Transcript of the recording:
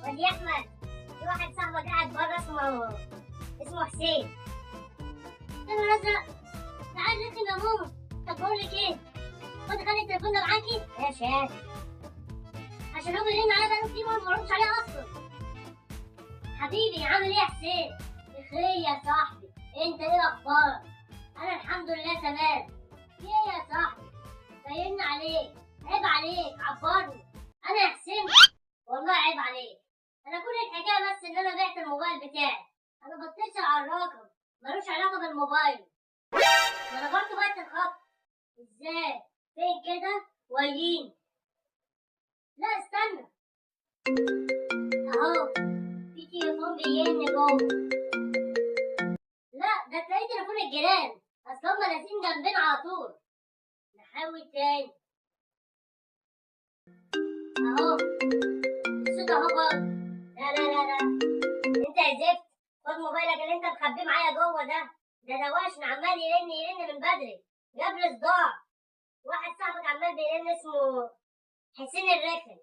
ودي احمد، في واحد صاحبك قاعد بره اسمه حسين. يا نهار ازرق، تعال رخم يا ماما. طب بقول لك ايه، خدي خلي التليفون ده معاكي. ماشي هات، عشان هو بيرن عليا بقاله كتير وانا ما بردش عليه اصلا. حبيبي عامل ايه يا حسين؟ بخير يا صاحبي، انت ايه اخبارك؟ انا الحمد لله تمام. في ايه يا صاحبي؟ باين عليك، عيب عليك عبرني. انا يا حسين والله عيب عليك. انا كل الحكايه بس ان انا بعت الموبايل بتاعي. انا بتصل على الرقم ملوش علاقه بالموبايل، ما انا برضه بعت الخط. ازاي؟ فين كده؟ وريني. لا استنى، اهو في تليفون بيرن جوه. لا ده تلاقيه تليفون الجيران، اصل هما نازلين جنبنا على طول. نحاول تاني، اهو الصوت اهو برضه. لا لا لا لا، انت يا زفت، خد موبايلك اللي انت مخبيه معايا جوه ده دواشن عمال يرن من بدري، جاب لي صداع. واحد صاحبك عمال بيرن اسمه حسين الرخم.